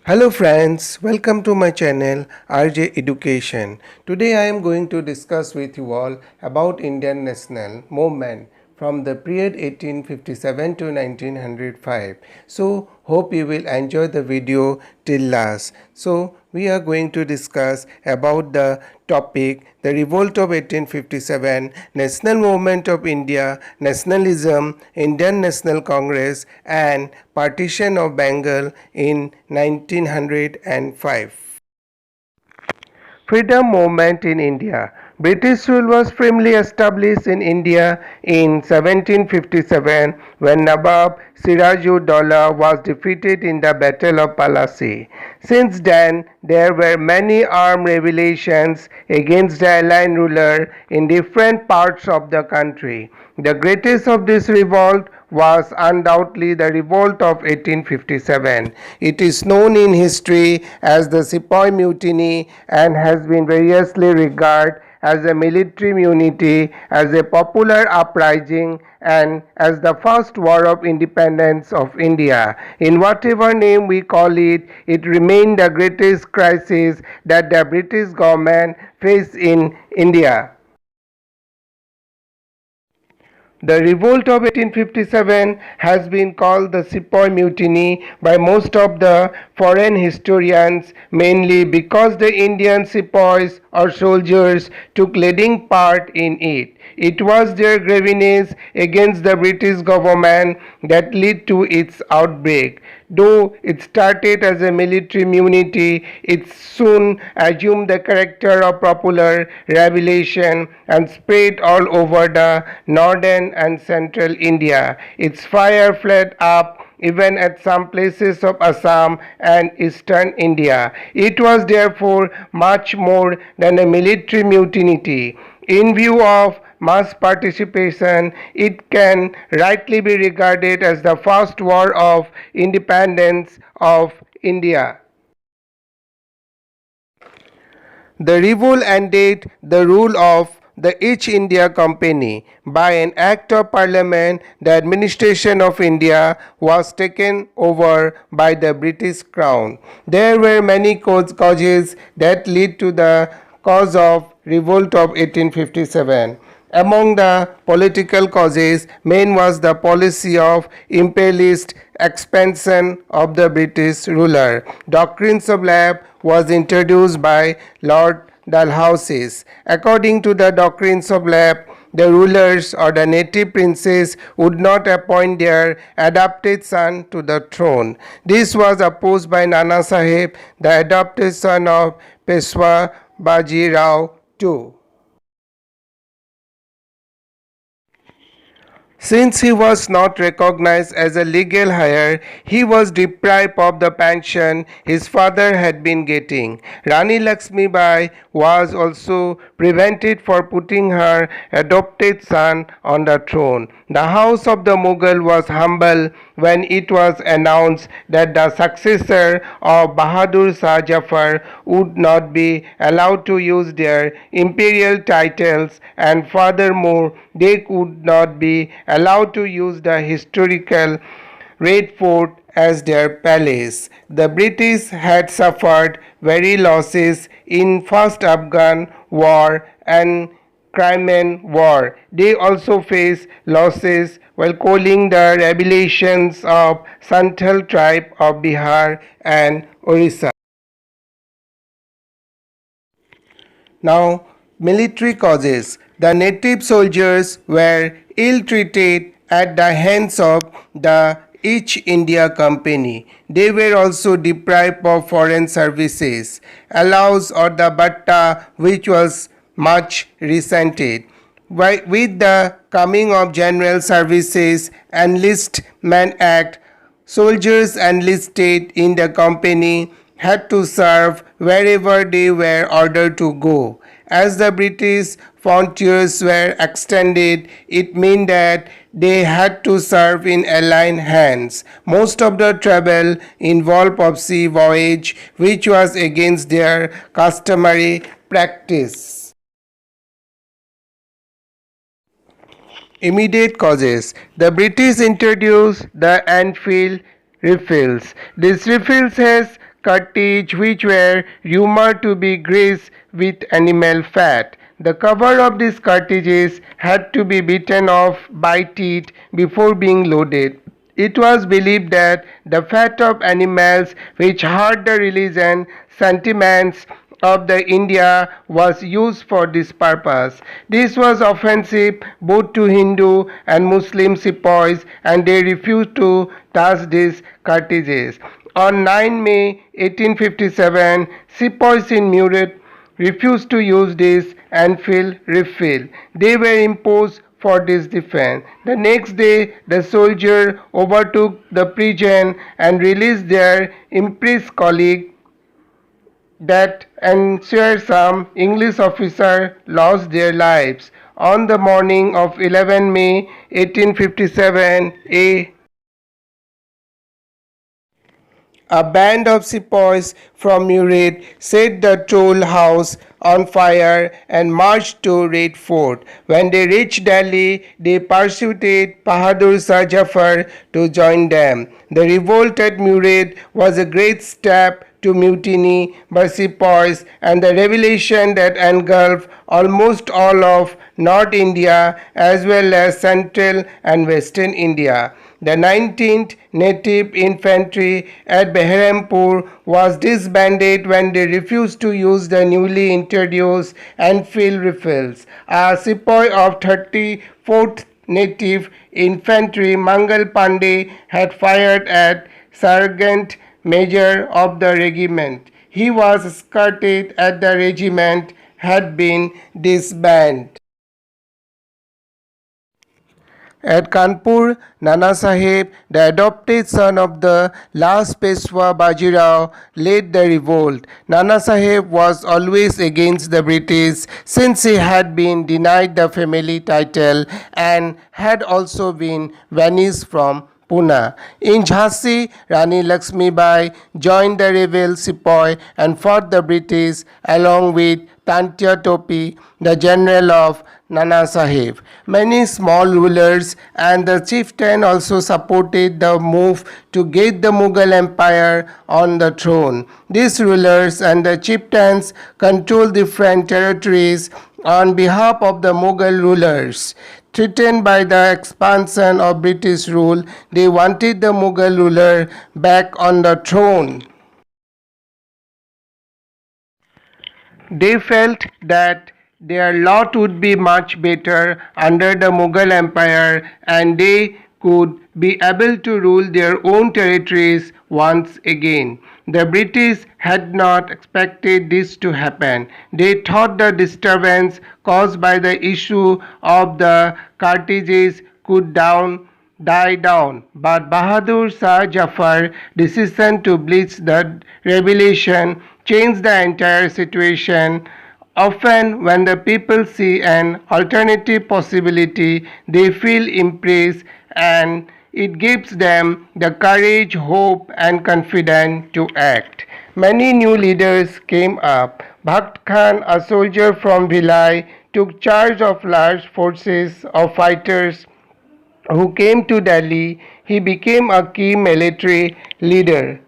Hello friends, welcome to my channel RJ Education. Today I am going to discuss with you all about Indian national movement from the period 1857 to 1905. So hope you will enjoy the video till last. So we are going to discuss about the topic the Revolt of 1857, National Movement of India, Nationalism, Indian National Congress and Partition of Bengal in 1905. Freedom movement in India. British rule was firmly established in India in 1757 when Nawab Siraj-ud-Daulah was defeated in the Battle of Plassey. Since then, there were many armed rebellions against the allied ruler in different parts of the country. The greatest of this revolt was undoubtedly the Revolt of 1857. It is known in history as the Sepoy Mutiny and has been variously regarded as a military mutiny, as a popular uprising, and as the first war of independence of India. In whatever name we call it, it remained the greatest crisis that the British government faced in India. The revolt of 1857 has been called the Sepoy Mutiny by most of the foreign historians, mainly because the Indian sepoys or soldiers took leading part in it. It was their grievances against the British government that led to its outbreak. Though it started as a military mutiny, it soon assumed the character of popular rebellion and spread all over the northern and central India. Its fire flared up even at some places of Assam and eastern India. It was therefore much more than a military mutiny. In view of mass participation, it can rightly be regarded as the first war of independence of India. The revolt ended the rule of the East India Company. By an act of parliament, the administration of India was taken over by the British Crown. There were many causes that led to the cause of revolt of 1857. Among the political causes, main was the policy of imperialist expansion of the British ruler. Doctrines of lapse was introduced by Lord Dalhousie. According to the doctrines of lapse, the rulers or the native princes would not appoint their adopted son to the throne. This was opposed by Nana Sahib, the adopted son of Peshwa Baji Rao II. Since he was not recognized as a legal heir, he was deprived of the pension his father had been getting. Rani Lakshmi Bai was also prevented from putting her adopted son on the throne. The house of the Mughal was humble when it was announced that the successor of Bahadur Shah Jafar would not be allowed to use their imperial titles, and furthermore they could not be allowed to use the historical Red Fort as their palace. The British had suffered very losses in First Afghan War and Crimean War. They also faced losses while calling the rebellions of Santhal tribe of Bihar and Orissa. Now, military causes. The native soldiers were ill-treated at the hands of the East India Company. They were also deprived of foreign services, allows or the batta, which was much resented. With the coming of General Services Enlistment Act, soldiers enlisted in the company had to serve wherever they were ordered to go. As the British frontiers were extended, it meant that they had to serve in allied hands. Most of the travel involved a sea voyage, which was against their customary practice. Immediate causes. The British introduced the Enfield rifles. These rifles has cartridge which were rumored to be greased with animal fat. The cover of these cartridges had to be bitten off by teeth before being loaded. It was believed that the fat of animals which hurt the religion sentiments of the India was used for this purpose. This was offensive both to Hindu and Muslim sepoys and they refused to touch these cartridges. On 9 May 1857, sepoys in Murid refused to use this and feel refill. They were imposed for this defense. The next day, the soldier overtook the prison and released their imprisoned colleague. That ensured some English officers lost their lives. On the morning of 11 May 1857, a band of sepoys from Murid set the toll house on fire and marched to Red Fort. When they reached Delhi, they persuaded Bahadur Shah Jafar to join them. The revolt at Murid was a great step to mutiny by sepoys and the revelation that engulfed almost all of North India as well as Central and Western India. The 19th Native Infantry at Behrampur was disbanded when they refused to use the newly introduced Enfield rifles. A sepoy of 34th Native Infantry, Mangal Pandey, had fired at Sergeant Major of the regiment. He was escorted at the regiment had been disbanded. At Kanpur, Nana Sahib, the adopted son of the last Peshwa Bajirao, led the revolt. Nana Sahib was always against the British since he had been denied the family title and had also been banished from Pune. In Jhansi, Rani Lakshmibai joined the rebel sepoy and fought the British along with Tantia Topi, the general of Nana Sahib. Many small rulers and the chieftain also supported the move to get the Mughal Empire on the throne. These rulers and the chieftains controlled different territories on behalf of the Mughal rulers. Threatened by the expansion of British rule, they wanted the Mughal ruler back on the throne. They felt that their lot would be much better under the Mughal Empire and they could be able to rule their own territories once again. The British had not expected this to happen. They thought the disturbance caused by the issue of the cartridges could die down, but Bahadur Shah Jafar's decision to blitz the rebellion changed the entire situation. Often, when the people see an alternative possibility, they feel impressed and it gives them the courage, hope, and confidence to act. Many new leaders came up. Bhakt Khan, a soldier from Bhilai, took charge of large forces of fighters who came to Delhi. He became a key military leader.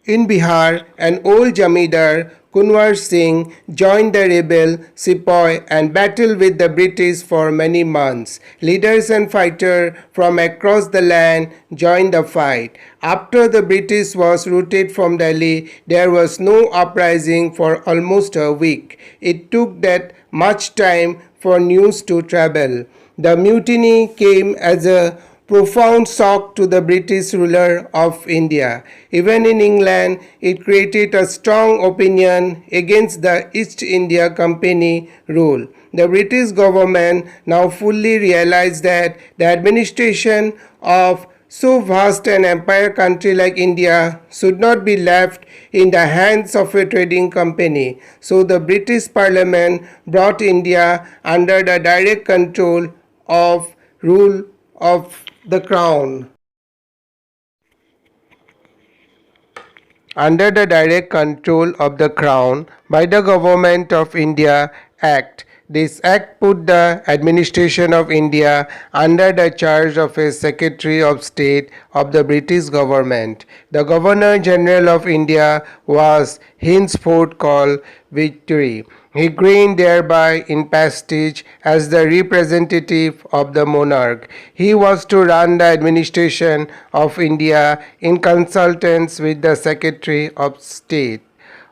In Bihar, an old Jamidar, Kunwar Singh, joined the rebel sepoy and battled with the British for many months. Leaders and fighters from across the land joined the fight. After the British was routed from Delhi, there was no uprising for almost a week. It took that much time for news to travel. The mutiny came as a profound shock to the British ruler of India. Even in England, it created a strong opinion against the East India Company rule. The British government now fully realized that the administration of so vast an empire country like India should not be left in the hands of a trading company. So the British Parliament brought India under the direct control of rule of the Crown. Under the direct control of the Crown by the Government of India Act, This act put the administration of India under the charge of a Secretary of State of the British government. The Governor General of India was henceforth called Victory. He reigned thereby in prestige as the representative of the monarch. He was to run the administration of India in consultance with the Secretary of State.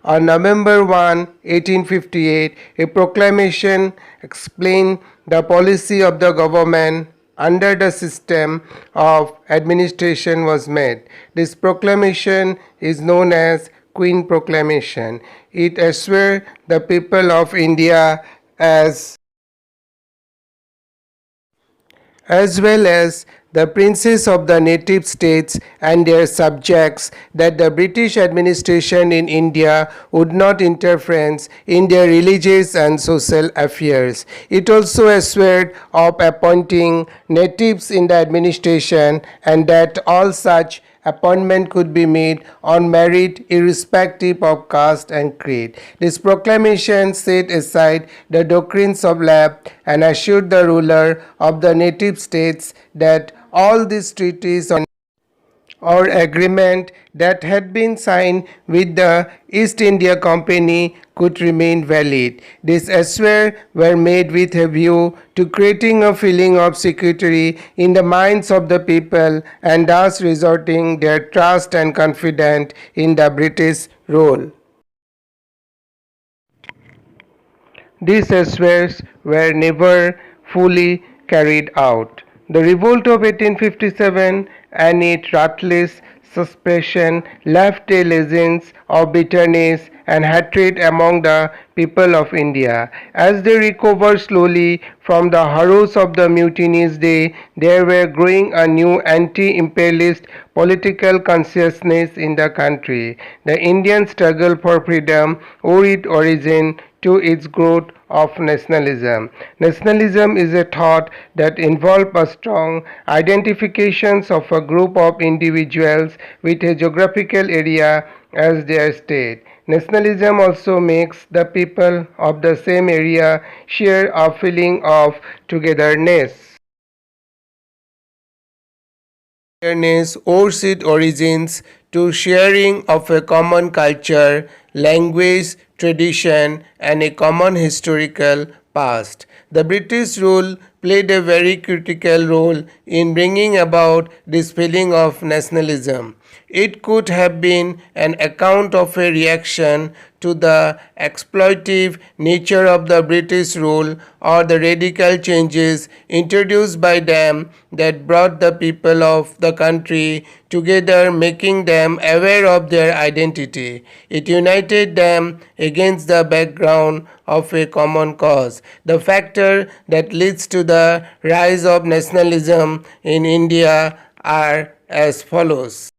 On November 1, 1858, a proclamation explained the policy of the government under the system of administration was made. This proclamation is known as Queen Proclamation. It assured the people of India as well as the princes of the native states and their subjects that the British administration in India would not interfere in their religious and social affairs. It also assured of appointing natives in the administration and that all such appointment could be made on merit irrespective of caste and creed. This proclamation set aside the doctrines of lab and assured the ruler of the native states that all these treaties or agreement that had been signed with the East India Company could remain valid. These assurances were made with a view to creating a feeling of security in the minds of the people and thus resorting their trust and confidence in the British rule. These assurances were never fully carried out. The revolt of 1857 and its ruthless suppression left a legacy of bitterness and hatred among the people of India. As they recovered slowly from the horrors of the mutinies, there were growing a new anti-imperialist political consciousness in the country. The Indian struggle for freedom owed its origin to its growth of nationalism. Nationalism is a thought that involves a strong identification of a group of individuals with a geographical area as their state. Nationalism also makes the people of the same area share a feeling of togetherness. Awareness owes its origins to sharing of a common culture, language, tradition, and a common historical past. The British rule played a very critical role in bringing about this feeling of nationalism. It could have been an account of a reaction to the exploitative nature of the British rule or the radical changes introduced by them that brought the people of the country together, making them aware of their identity. It united them against the background of a common cause. The factor that leads to the rise of nationalism in India are as follows.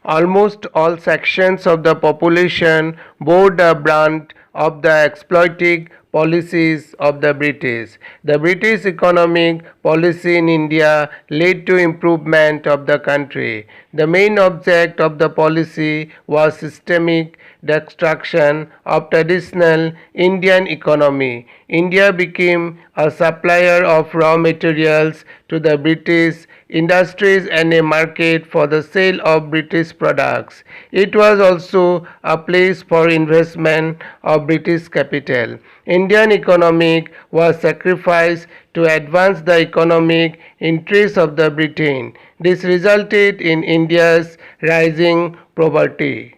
Almost all sections of the population bore the brunt of the exploiting policies of the British. The British economic policy in India led to improvement of the country. The main object of the policy was systemic destruction of traditional Indian economy. India became a supplier of raw materials to the British industries and a market for the sale of British products. It was also a place for investment of British capital. Indian economic was sacrificed to advance the economic interests of the Britain. This resulted in India's rising poverty.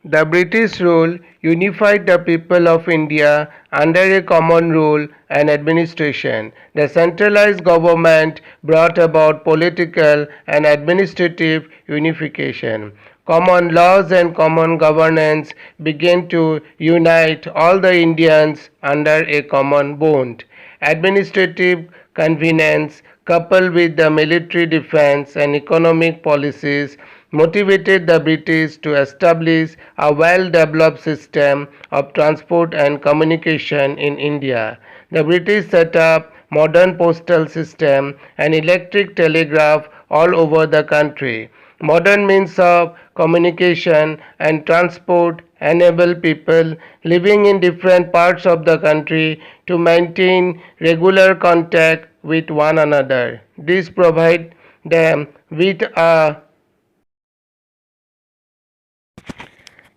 The British rule unified the people of India under a common rule and administration. The centralized government brought about political and administrative unification. Common laws and common governance began to unite all the Indians under a common bond. Administrative convenience coupled with the military defense and economic policies motivated the British to establish a well-developed system of transport and communication in India. The British set up modern postal system and electric telegraph all over the country. Modern means of communication and transport enable people living in different parts of the country to maintain regular contact with one another. This provides them with a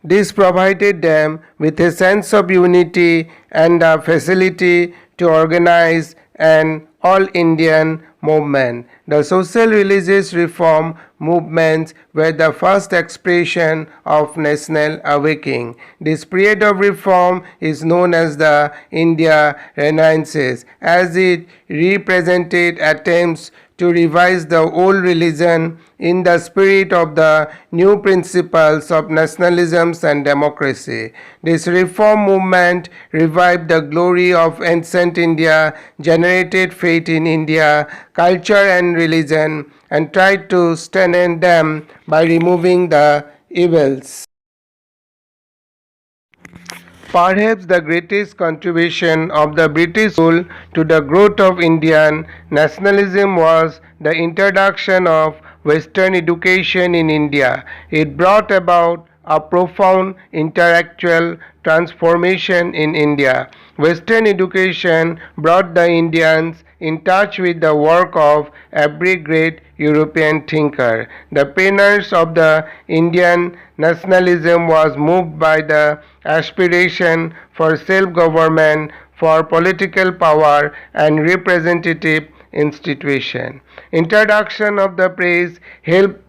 This provided them with a sense of unity and a facility to organize an all Indian movement. The social religious reform movements were the first expression of national awakening. This period of reform is known as the India Renaissance, as it represented attempts to revise the old religion in the spirit of the new principles of nationalism and democracy. This reform movement revived the glory of ancient India, generated faith in India, culture and religion, and tried to strengthen them by removing the evils. Perhaps the greatest contribution of the British rule to the growth of Indian nationalism was the introduction of Western education in India. It brought about a profound intellectual transformation in India. Western education brought the Indians in touch with the work of every great European thinker. The penners of the Indian nationalism was moved by the aspiration for self-government, for political power and representative institution. Introduction of the press helped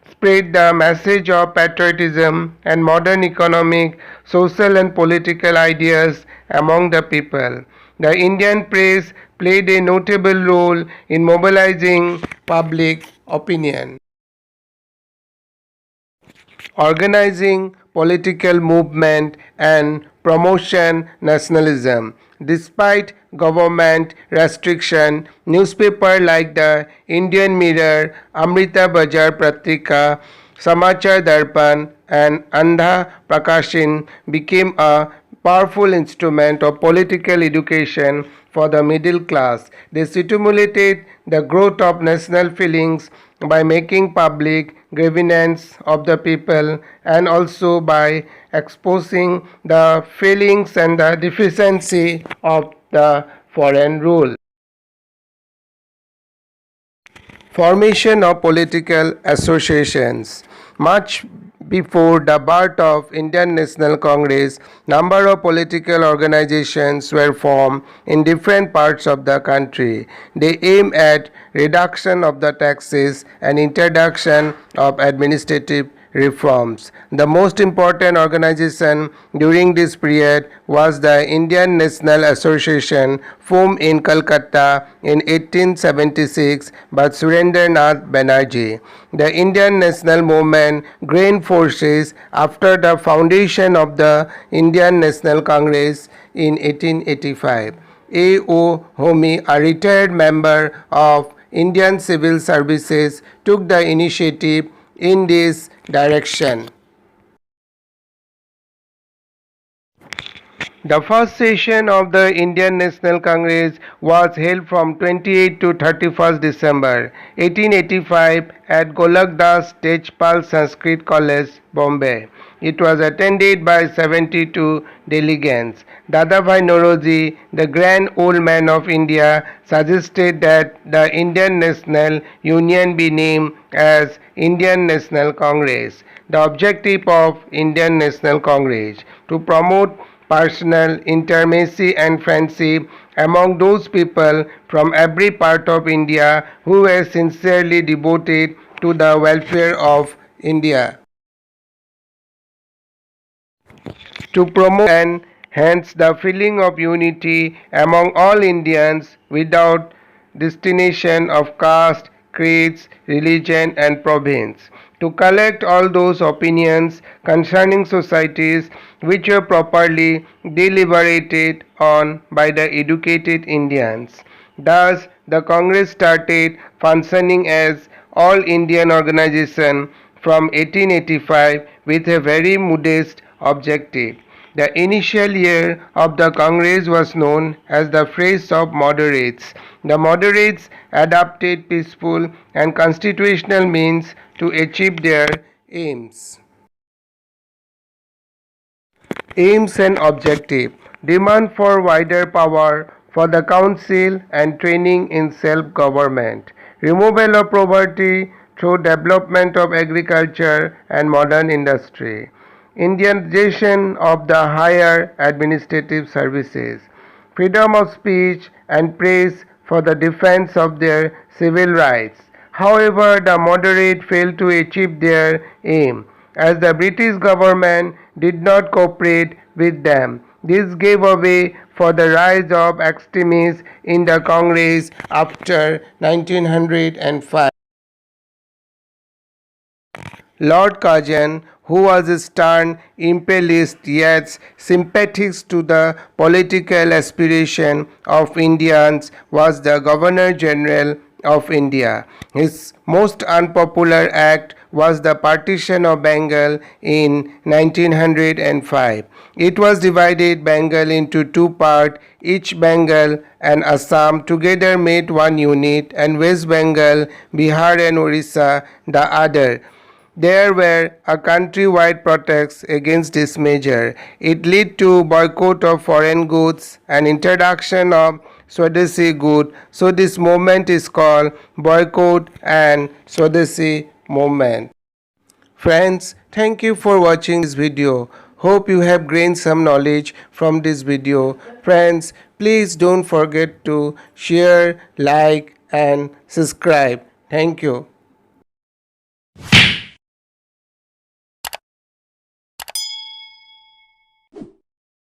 spread the message of patriotism and modern economic, social and political ideas among the people. The Indian press played a notable role in mobilizing public opinion, organizing political movement and promotion nationalism. Despite government restriction, newspapers like the Indian Mirror, Amrita Bajar Patrika, Samachar Darpan and Andhra Prakashin became a powerful instrument of political education for the middle class. They stimulated the growth of national feelings by making public grievance of the people and also by exposing the failings and the deficiency of the foreign rule. Formation of political associations. Much before the birth of Indian National Congress, number of political organizations were formed in different parts of the country. They aim at reduction of the taxes and introduction of administrative reforms. The most important organization during this period was the Indian National Association, formed in Calcutta in 1876 by Surendranath Banerjee. The Indian National Movement gained forces after the foundation of the Indian National Congress in 1885. A.O. Homi, a retired member of Indian Civil Services, took the initiative in this direction. The first session of the Indian National Congress was held from 28 to 31st December 1885 at Golakdas Tejpal Sanskrit College, Bombay. It was attended by 72 delegates. Dadabhai Nauroji, the grand old man of India, suggested that the Indian National Union be named as Indian National Congress. The objective of Indian National Congress to promote personal intimacy and friendship among those people from every part of India who were sincerely devoted to the welfare of India. To promote and hence the feeling of unity among all Indians without distinction of caste, creeds, religion and province. To collect all those opinions concerning societies which were properly deliberated on by the educated Indians. Thus, the Congress started functioning as all Indian organization from 1885 with a very modest objective The initial year of the Congress was known as the Phase of Moderates. The moderates adopted peaceful and constitutional means to achieve their aims. Aims and objective: demand for wider power for the council and training in self-government, removal of poverty through development of agriculture and modern industry, Indianization of the higher administrative services, freedom of speech and press for the defense of their civil rights. However, the moderate failed to achieve their aim, as the British government did not cooperate with them. This gave way for the rise of extremists in the Congress after 1905. Lord Curzon, who was a stern imperialist yet sympathetic to the political aspiration of Indians, was the Governor General of India. His most unpopular act was the Partition of Bengal in 1905. It was divided Bengal into two parts, each Bengal and Assam together made one unit, and West Bengal, Bihar and Orissa the other. There were a countrywide protests against this measure. It led to boycott of foreign goods and introduction of Swadeshi goods. So this movement is called boycott and Swadeshi movement. Friends, thank you for watching this video. Hope you have gained some knowledge from this video. Friends, please don't forget to share, like and subscribe. Thank you.